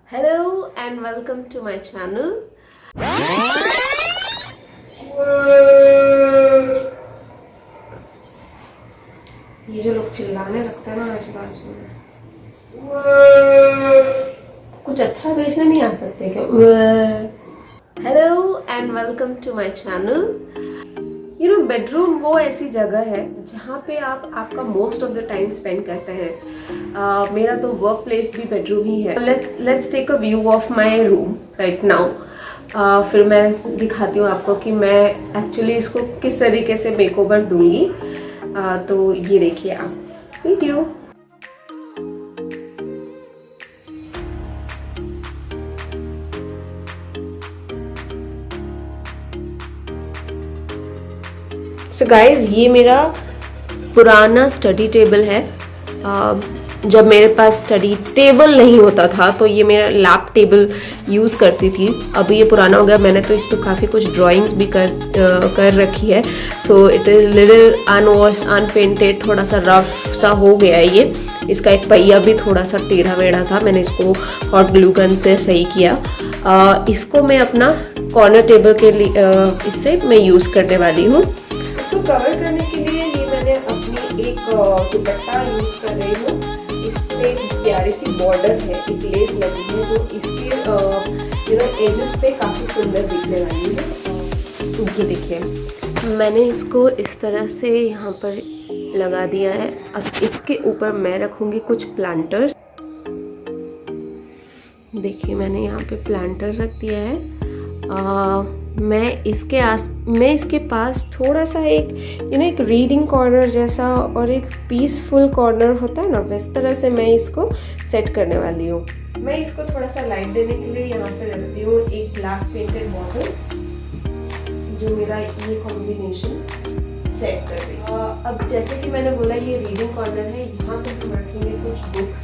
Hello and welcome to my channel. ये जो लोग चिल्लाने लगते हैं ना आजू-बाजू में, कुछ अच्छा बेचने नहीं आ सकते क्या? Hello and welcome to my channel. Bedroom वो ऐसी जगह है जहाँ पे आप आपका most of the time spend करते हैं. मेरा तो वर्क प्लेस भी बेडरूम ही है. Let's take a view of my room right now. फिर मैं दिखाती हूँ आपको कि मैं एक्चुअली इसको किस तरीके से मेकओवर दूंगी. तो ये देखिए आप वीडियो. सो गाइज, ये मेरा पुराना स्टडी टेबल है. जब मेरे पास स्टडी टेबल नहीं होता था तो ये मेरा लैप टेबल यूज़ करती थी. अभी ये पुराना हो गया. मैंने तो इस पर काफ़ी कुछ ड्राइंग्स भी कर रखी है. So it is little unwashed unpainted, थोड़ा सा रफ सा हो गया है ये. इसका एक पहिया भी थोड़ा सा टेढ़ा मेढ़ा था. मैंने इसको हॉट ग्लू गन से सही किया. इसको मैं अपना कॉर्नर टेबल के लिए इससे मैं यूज़ करने वाली हूँ. इसको कवर करने के लिए ये मैंने अपनी एक दुपट्टा यूज़ कर रही हूँ. इस पे एक प्यारी सी बॉर्डर है, एक लेस लगी है जो इसके एजेस पे काफ़ी सुंदर दिखने वाली है. ये देखिए, मैंने इसको इस तरह से यहाँ पर लगा दिया है. अब इसके ऊपर मैं रखूँगी कुछ प्लांटर्स. देखिए, मैंने यहाँ पे प्लांटर रख दिया है. मैं इसके पास थोड़ा सा एक रीडिंग कॉर्नर जैसा और एक पीसफुल कॉर्नर होता है ना, इस तरह से मैं इसको सेट करने वाली हूँ. मैं इसको थोड़ा सा लाइट देने के लिए यहाँ पे रखती हूँ एक ग्लास पेंटेड बॉटल, जो मेरा ये कॉम्बिनेशन सेट कर रही है. अब जैसे कि मैंने बोला, ये रीडिंग कॉर्नर है. यहाँ पे हम रखेंगे कुछ books.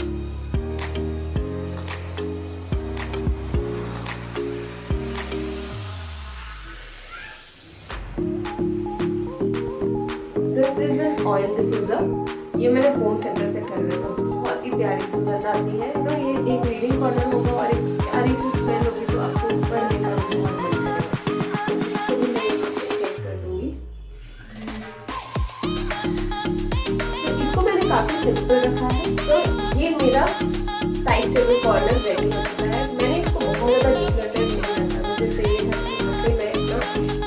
This is an oil diffuser. ये मैंने होम सेंटर से खरीदा था. बहुत ही प्यारी सुगंध आती है ना. ये एक रीडिंग कॉर्नर होगा और एक प्यारी सी स्मेल होगी जो आपको ऊपर लेकर बहुत मन करेगा. इसको भी मैं यहाँ पे सेट कर दूंगी. तो इसको मैंने काफ़ी सिंपल रखा है. तो ये मेरा साइड टेबल कॉर्नर रेडी हो चुका है. मैंने इसको बहुत ज़्यादा डिक्लटर्ड नहीं रखा. मुझे चाहिए था कि यहाँ पे मैं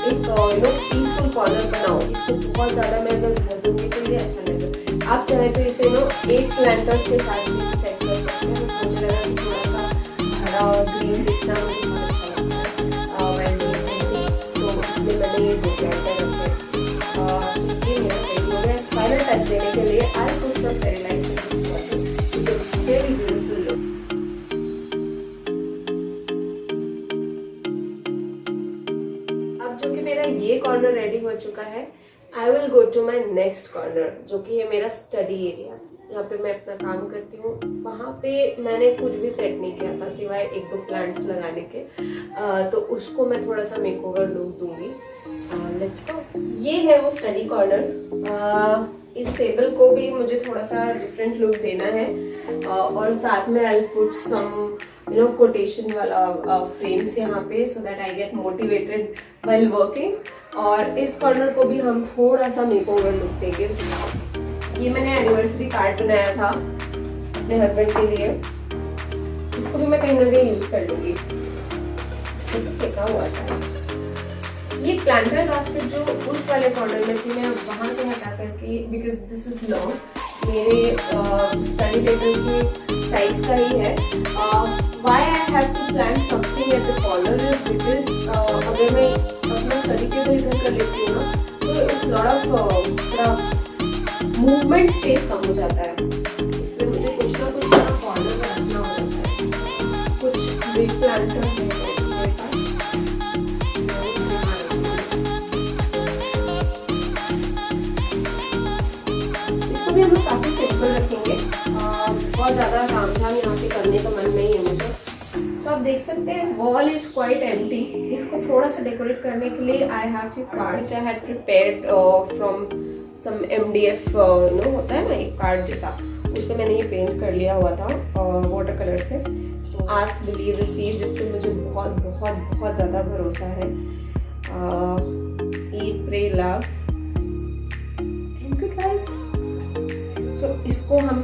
एक पीसफुल कॉर्नर बनाऊँ. इसको बहुत ज़्यादा मैं बस भर दूँगी तो ये अच्छा लगेगा. आप चाहे तो इसे एक प्लांटर्स के साथ भी सेट कर सकते हैं. मुझे लगा कि थोड़ा सा हरा और ग्रीन दिखना मुझे बहुत अच्छा लगता है तो इसलिए मैंने ये 2 प्लांटर रखे. ये मेरा रेडी हो गया. फाइनल टच देने के लिए I put some fairy lights in this bottle. Very beautiful look. अब जो कि मेरा ये कॉर्नर रेडी हो चुका है, I will go to my next corner, जो कि है मेरा स्टडी एरिया. यहाँ पे मैं अपना काम करती हूँ. वहाँ पे मैंने कुछ भी सेट नहीं किया था सिवाय 1-2 प्लांट्स लगाने के. तो उसको मैं थोड़ा सा मेकओवर लुक दूंगी. Let's go. ये है वो स्टडी कॉर्नर. इस टेबल को भी मुझे थोड़ा सा डिफरेंट लुक देना है. और साथ में आई पुट सम कोटेशन वाला फ्रेम्स यहाँ पे, so that I get motivated while working. और इस कॉर्नर को भी हम थोड़ा सा मेकओवर लुक देंगे. ये मैंने एनिवर्सरी कार्ड बनाया था अपने हस्बैंड के लिए. इसको भी मैं कहीं ना कहीं यूज कर लूंगी. ऐसे फेंका हुआ था. ये प्लांटर बास्केट जो उस वाले कॉर्नर में थी, मैं वहां से हटा करके, बिकॉज दिस इज लॉन्ग, मेरे स्टडी टेबल के साइज का ही है. Why I have to plant something at the corner is because अगर मैं अपना स्टडी टेबल इधर कर लेती हूँ ना, तो इट्स लॉट ऑफ थोड़ा मूवमेंट स्पेस कम हो जाता है. इसलिए मुझे कुछ ना कुछ अपना कॉर्नर में रखना हो जाता है. कुछ बिग प्लांटर है मेरे पास. इसको भी हम लोग काफ़ी सिंपल रखेंगे. बहुत ज़्यादा तामझाम यहाँ पे करने का मन नहीं है मुझे. सो आप देख सकते हैं वॉल इज क्वाइट एम्प्टी. इसको थोड़ा सा डेकोरेट करने के लिए I have few cards which I had prepared from some MDF होता है ना, एक कार्ड जैसा. उस पर मैंने ये पेंट कर लिया हुआ था वाटर कलर से. आस्क बिलीव रिसीव, जिस पे मुझे बहुत बहुत बहुत ज़्यादा भरोसा है। Eat pray love and good vibes. So इसको हम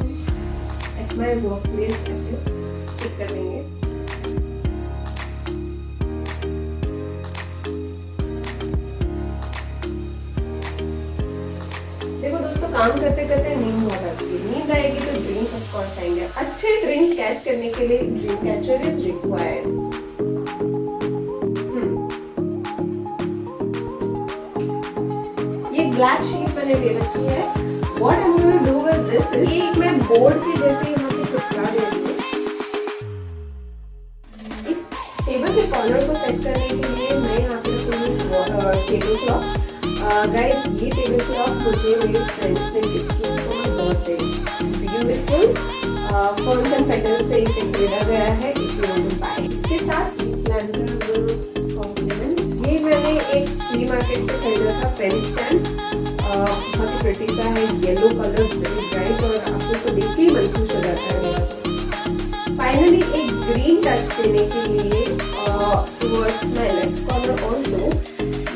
एट माई वर्क प्लेस ऐसे स्टिक कर देंगे। देखो दोस्तों, काम करते करते नींद बहुत आती है। नींद आएगी तो ड्रीम्स ऑफ कोर्स आएंगे। अच्छे ड्रीम्स कैच करने के लिए ड्रीम कैचर इज रिक्वायर्ड। ये ब्लैक शीट मैंने ले रखी है। What I am going to do with this, ये मैं बोर्ड के जैसे यहाँ पे चिपका दे रही हूँ। इस टेबल के कॉर्नर को सेट करने के लिए मैं यहाँ पे रखूंगी टेबल क्लॉथ। गाइस, ये टेबल क्लॉथ मुझे मेरे फ्रेंड्स ने गिफ्ट किया था birthday. Beautiful ferns and petals से इसे खरीदा गया है। If you want to buy, इसके साथ प्लांटर विल कॉम्प्लीमेंट। ये मैंने एक फ्ली मार्केट से खरीदा था पेन स्टैंड। बहुत ही प्रिटी सा है, येलो कलर, वेरी ब्राइट, और आपको तो देख के ही मन खुश हो जाता है। फाइनली एक ग्रीन टच देने के लिए towards my left corner also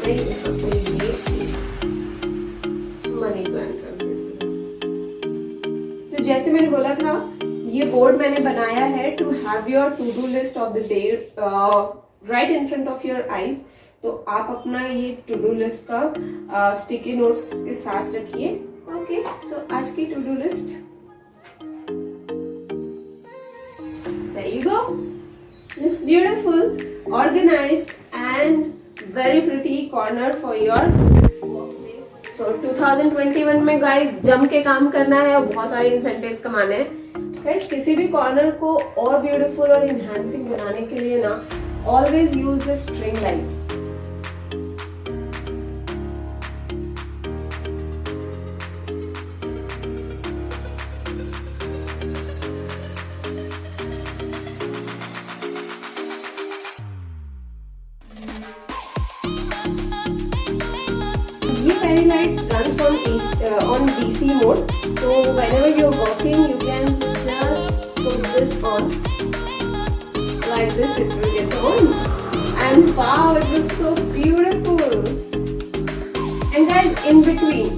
मैं यहाँ पे ये मनी प्लांट कर देती हूँ। तो जैसे मैंने बोला था, ये बोर्ड मैंने बनाया है to have your to do list of the day right in front of your eyes. तो आप अपना ये टू डू लिस्ट का स्टिकी नोट्स के साथ रखिए। ओके, सो आज की to do list, there you go, looks beautiful, organized and very pretty corner for your workplace. So 2021 में गाइस जम के काम करना है और बहुत सारे इंसेंटिव्स कमाने हैं। गाइस, किसी भी कॉर्नर को और ब्यूटीफुल और इनहैंसिंग बनाने के लिए ना, always use the string lines. Fairy lights runs on DC mode, so whenever you're working you can just put this on like this, it will get on, and wow, it looks so beautiful. And guys, in between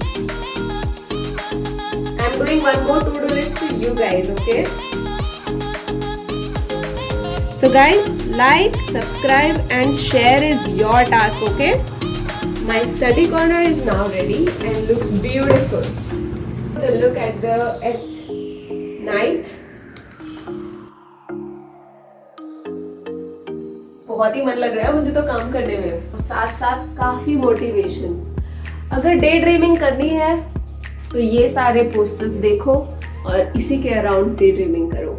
I'm doing one more to-do list to you guys, okay? So guys, like, subscribe and share is your task, okay? My study corner is now ready and looks beautiful. The look at night. बहुत ही मन लग रहा है मुझे तो काम करने में, साथ साथ काफी मोटिवेशन। अगर डे ड्रीमिंग करनी है तो ये सारे पोस्टर्स देखो और इसी के अराउंड डे ड्रीमिंग करो।